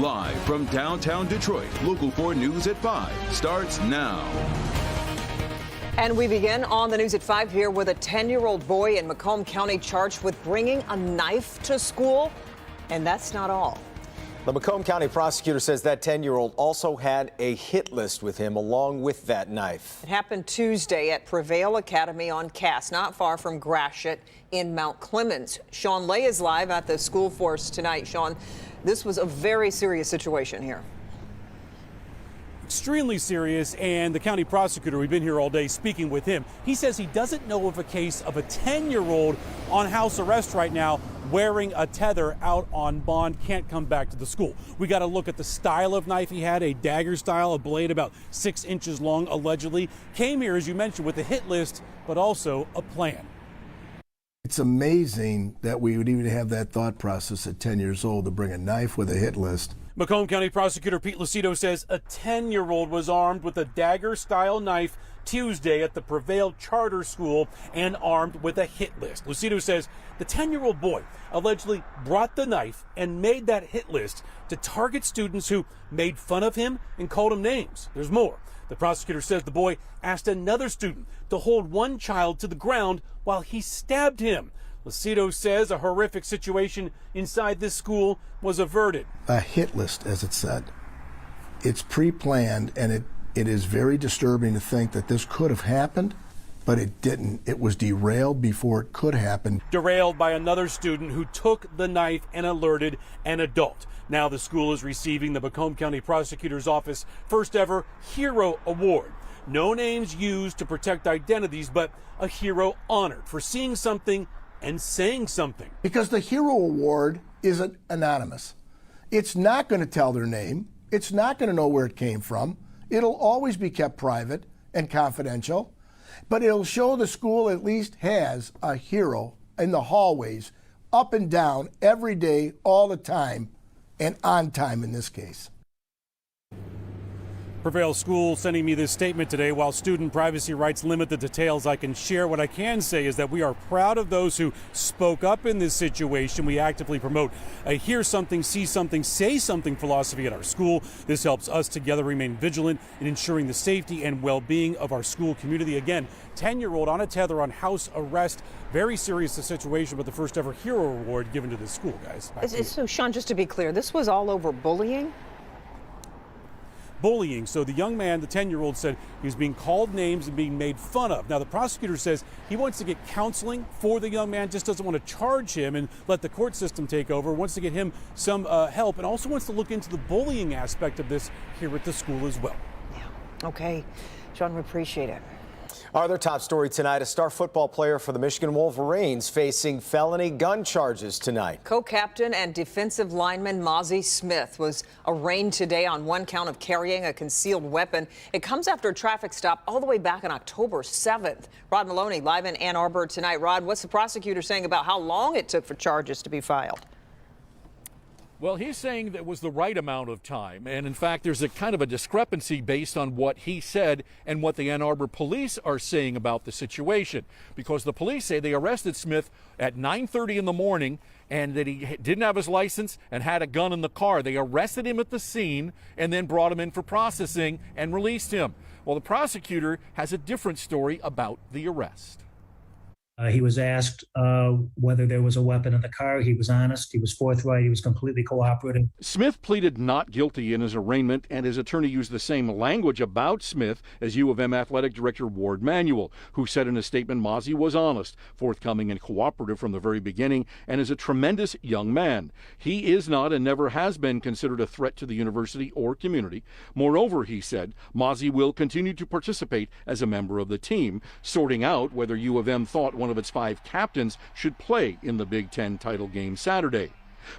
Live from downtown Detroit, Local 4 News at 5 starts now. And we begin on the news at 5 here with a 10-year-old boy in Macomb County charged with bringing a knife to school. And that's not all. The Macomb County prosecutor says that 10-year-old also had a hit list with him along with that knife. It happened Tuesday at Prevail Academy on Cass, not far from Gratiot in Mount Clemens. Sean Lay is live at the school for us tonight. Sean, this was a very serious situation here. Extremely serious, and the county prosecutor, we've been here all day speaking with him. He says he doesn't know of a case of a 10-year-old on house arrest right now wearing a tether out on bond, can't come back to the school. We got to look at the style of knife he had, a dagger style, a blade about 6 inches long, allegedly. Came here, as you mentioned, with a hit list, but also a plan. It's amazing that we would even have that thought process at 10 years old to bring a knife with a hit list. Macomb County Prosecutor Pete Lucido says a 10-year-old was armed with a dagger-style knife Tuesday at the Prevail Charter School and armed with a hit list. Lucido says the 10-year-old boy allegedly brought the knife and made that hit list to target students who made fun of him and called him names. There's more. The prosecutor says the boy asked another student to hold one child to the ground while he stabbed him. Lucido says a horrific situation inside this school was averted. A hit list, as it said. It's pre-planned, and it is very disturbing to think that this could have happened, but it didn't. It was derailed before it could happen. Derailed by another student who took the knife and alerted an adult. Now the school is receiving the Macomb County Prosecutor's Office first ever Hero Award. No names used to protect identities, but a hero honored for seeing something and saying something. Because the Hero Award isn't anonymous. It's not going to tell their name. It's not going to know where it came from. It'll always be kept private and confidential. But it'll show the school at least has a hero in the hallways, up and down, every day, all the time, and on time in this case. Prevail School sending me this statement today. While student privacy rights limit the details I can share, what I can say is that we are proud of those who spoke up in this situation. We actively promote a hear something, see something, say something philosophy at our school. This helps us together remain vigilant in ensuring the safety and well-being of our school community. Again, 10-year-old on a tether on house arrest. Very serious the situation, but the first ever Hero Award given to this school, guys. So, Sean, just to be clear, this was all over bullying? Bullying. So the young man, the 10-year-old, said he was being called names and being made fun of. Now the prosecutor says he wants to get counseling for the young man, just doesn't want to charge him and let the court system take over, wants to get him some help, and also wants to look into the bullying aspect of this here at the school as well. Yeah. Okay. Sean, we appreciate it. Our other top story tonight, a star football player for the Michigan Wolverines facing felony gun charges tonight. Co-captain and defensive lineman Mozzie Smith was arraigned today on one count of carrying a concealed weapon. It comes after a traffic stop all the way back on October 7th. Rod Maloney live in Ann Arbor tonight. Rod, what's the prosecutor saying about how long it took for charges to be filed? Well, he's saying that was the right amount of time. And in fact, there's a kind of a discrepancy based on what he said and what the Ann Arbor police are saying about the situation. Because the police say they arrested Smith at 9:30 in the morning and that he didn't have his license and had a gun in the car. They arrested him at the scene and then brought him in for processing and released him. Well, the prosecutor has a different story about the arrest. He was asked whether there was a weapon in the car. He was honest. He was forthright. He was completely cooperative. Smith pleaded not guilty in his arraignment, and his attorney used the same language about Smith as U of M athletic director Ward Manuel, who said in a statement Mozzie was honest, forthcoming, and cooperative from the very beginning, and is a tremendous young man. He is not and never has been considered a threat to the university or community. Moreover, he said, Mozzie will continue to participate as a member of the team, sorting out whether U of M thought one of its 5 captains should play in the Big Ten title game Saturday.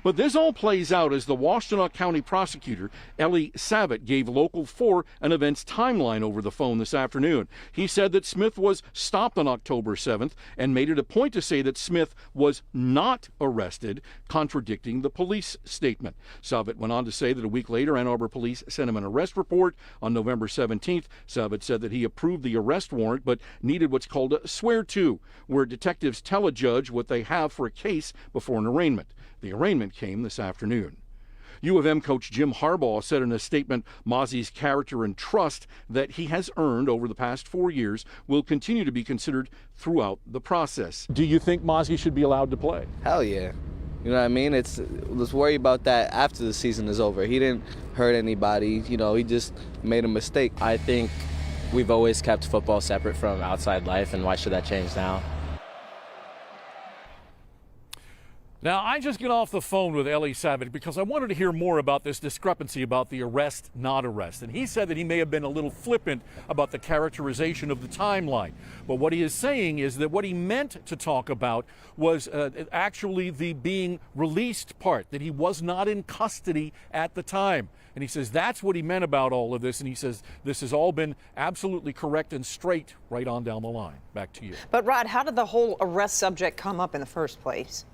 But this all plays out as the Washtenaw County prosecutor, Ellie Savitt, gave Local 4 an event's timeline over the phone this afternoon. He said that Smith was stopped on October 7th and made it a point to say that Smith was not arrested, contradicting the police statement. Savitt went on to say that a week later, Ann Arbor police sent him an arrest report on November 17th. Savitt said that he approved the arrest warrant but needed what's called a swear-to, where detectives tell a judge what they have for a case before an arraignment. The arraignment came this afternoon. U of M coach Jim Harbaugh said in a statement, Mozzie's character and trust that he has earned over the past 4 years will continue to be considered throughout the process. Do you think Mozzie should be allowed to play? Hell yeah. You know what I mean? Let's worry about that after the season is over. He didn't hurt anybody. You know, he just made a mistake. I think we've always kept football separate from outside life, and why should that change now? Now, I just get off the phone with Elie Savic because I wanted to hear more about this discrepancy about the arrest, not arrest. And he said that he may have been a little flippant about the characterization of the timeline. But what he is saying is that what he meant to talk about was actually the being released part, that he was not in custody at the time. And he says that's what he meant about all of this. And he says this has all been absolutely correct and straight right on down the line. Back to you. But, Rod, how did the whole arrest subject come up in the first place?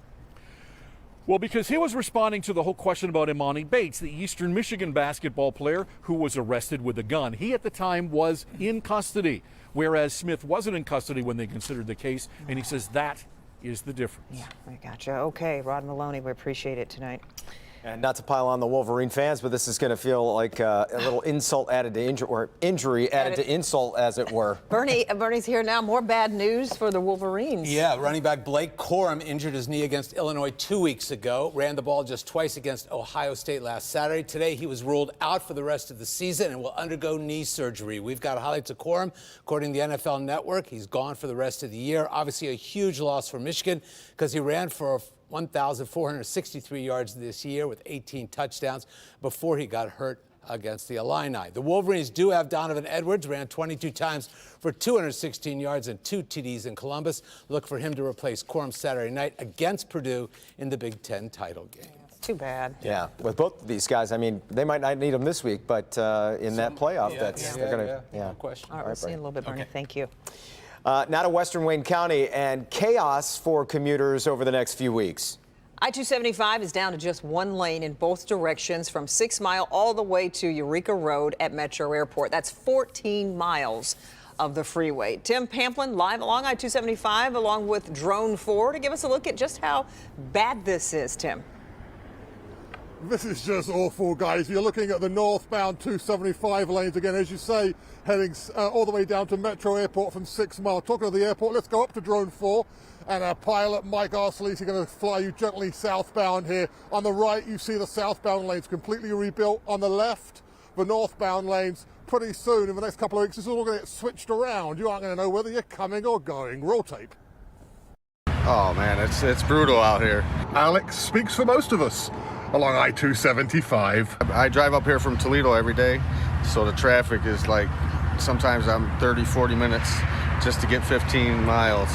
Well, because he was responding to the whole question about Imani Bates, the Eastern Michigan basketball player who was arrested with a gun. He, at the time, was in custody, whereas Smith wasn't in custody when they considered the case, and he says that is the difference. Yeah, I gotcha. Okay, Rod Maloney, we appreciate it tonight. And not to pile on the Wolverine fans, but this is going to feel like a little insult added to injury, or injury added to insult, as it were. Bernie's here now. More bad news for the Wolverines. Yeah, running back Blake Corum injured his knee against Illinois 2 weeks ago. Ran the ball just twice against Ohio State last Saturday. Today, he was ruled out for the rest of the season and will undergo knee surgery. We've got highlights of Corum. According to the NFL Network, he's gone for the rest of the year. Obviously, a huge loss for Michigan because he ran for 1,463 yards this year with 18 touchdowns before he got hurt against the Illini. The Wolverines do have Donovan Edwards, ran 22 times for 216 yards and 2 TDs in Columbus. Look for him to replace Corum Saturday night against Purdue in the Big Ten title game. Too bad. Yeah, with both of these guys, I mean, they might not need them this week, but in that playoff, they're going to, no question. All right, we'll see you in a little bit, Bernie. Okay. Thank you. Now to Western Wayne County, and chaos for commuters over the next few weeks. I-275 is down to just one lane in both directions from 6 Mile all the way to Eureka Road at Metro Airport. That's 14 miles of the freeway. Tim Pamplin live along I-275 along with Drone 4 to give us a look at just how bad this is, Tim. This is just awful, guys. You're looking at the northbound 275 lanes again, as you say, heading all the way down to Metro Airport from 6 Mile. Talking of the airport, let's go up to Drone 4. And our pilot, Mike Arcelisi, is going to fly you gently southbound here. On the right, you see the southbound lanes completely rebuilt. On the left, the northbound lanes. Pretty soon, in the next couple of weeks, this is all going to get switched around. You aren't going to know whether you're coming or going. Roll tape. Oh, man, it's brutal out here. Alex speaks for most of us along I-275. I drive up here from Toledo every day, so the traffic is like, sometimes I'm 30, 40 minutes just to get 15 miles.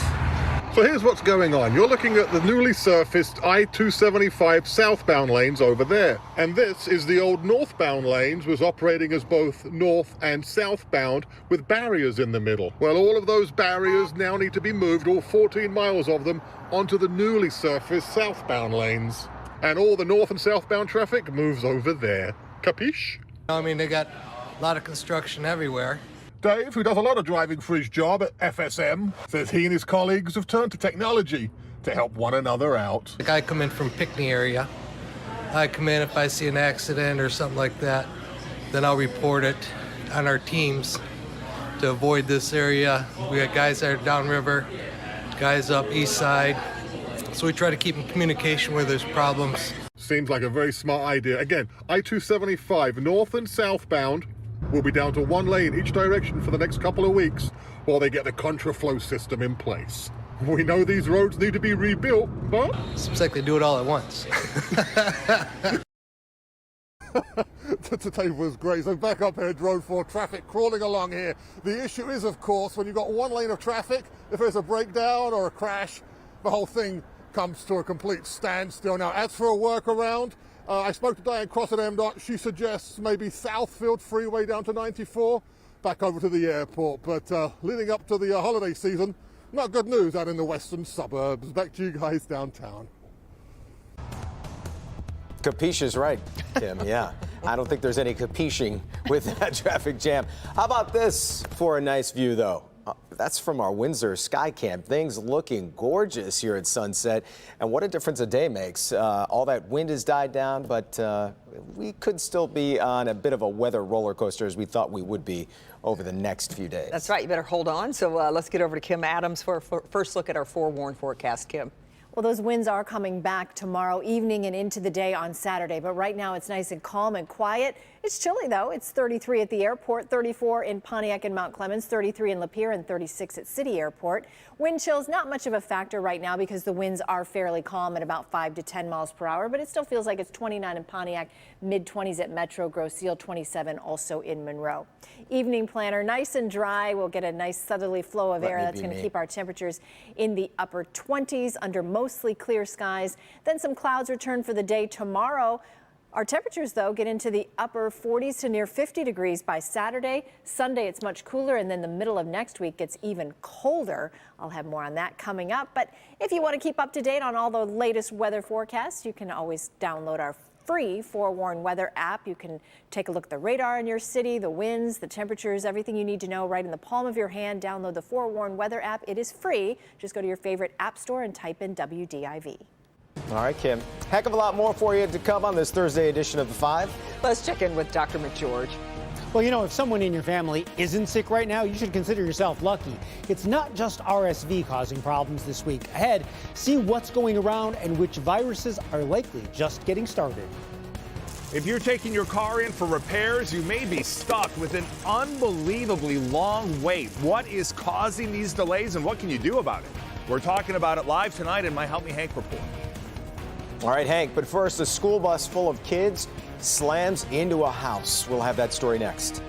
So here's what's going on. You're looking at the newly surfaced I-275 southbound lanes over there. And this is the old northbound lanes, was operating as both north and southbound with barriers in the middle. Well, all of those barriers now need to be moved, all 14 miles of them, onto the newly surfaced southbound lanes. And all the north and southbound traffic moves over there. Capiche? I mean, they got a lot of construction everywhere. Dave, who does a lot of driving for his job at FSM, says he and his colleagues have turned to technology to help one another out. Like I come in from Pinckney area. I come in if I see an accident or something like that, then I'll report it on our teams to avoid this area. We got guys that are downriver, guys up east side. So we try to keep in communication where there's problems. Seems like a very smart idea. Again, I-275 north and southbound will be down to one lane each direction for the next couple of weeks while they get the contraflow system in place. We know these roads need to be rebuilt, but seems like they do it all at once. Today was great. So back up here, Drone 4, traffic crawling along here. The issue is, of course, when you've got one lane of traffic, if there's a breakdown or a crash, the whole thing comes to a complete standstill. Now, as for a workaround, I spoke to Diane Cross at MDOT. She suggests maybe Southfield Freeway down to 94, back over to the airport. But leading up to the holiday season, not good news out in the western suburbs. Back to you guys downtown. Capiche is right, Tim. Yeah. I don't think there's any capiching with that traffic jam. How about this for a nice view, though? That's from our Windsor Sky Cam. Things looking gorgeous here at sunset. And what a difference a day makes. All that wind has died down, but we could still be on a bit of a weather roller coaster as we thought we would be over the next few days. That's right. You better hold on. So let's get over to Kim Adams for a first look at our forewarned forecast. Kim. Well, those winds are coming back tomorrow evening and into the day on Saturday, but right now it's nice and calm and quiet. It's chilly, though. It's 33 at the airport, 34 in Pontiac and Mount Clemens, 33 in Lapeer, and 36 at City Airport. Wind chills, not much of a factor right now because the winds are fairly calm at about 5 to 10 miles per hour, but it still feels like it's 29 in Pontiac, mid-20s at Metro, Grosse Ile 27 also in Monroe. Evening planner, nice and dry. We'll get a nice southerly flow of air that's going to keep our temperatures in the upper 20s under mostly clear skies. Then some clouds return for the day tomorrow. Our temperatures, though, get into the upper 40s to near 50 degrees by Saturday. Sunday, it's much cooler, and then the middle of next week gets even colder. I'll have more on that coming up. But if you want to keep up to date on all the latest weather forecasts, you can always download our free Forewarn Weather app. You can take a look at the radar in your city, the winds, the temperatures, everything you need to know right in the palm of your hand. Download the Forewarn Weather app. It is free. Just go to your favorite app store and type in WDIV. All right, Kim. Heck of a lot more for you to come on this Thursday edition of The 5. Let's check in with Dr. McGeorge. Well, you know, if someone in your family isn't sick right now, you should consider yourself lucky. It's not just RSV causing problems this week. Ahead, see what's going around and which viruses are likely just getting started. If you're taking your car in for repairs, you may be stuck with an unbelievably long wait. What is causing these delays and what can you do about it? We're talking about it live tonight in my Help Me Hank report. All right, Hank, but first, a school bus full of kids slams into a house. We'll have that story next.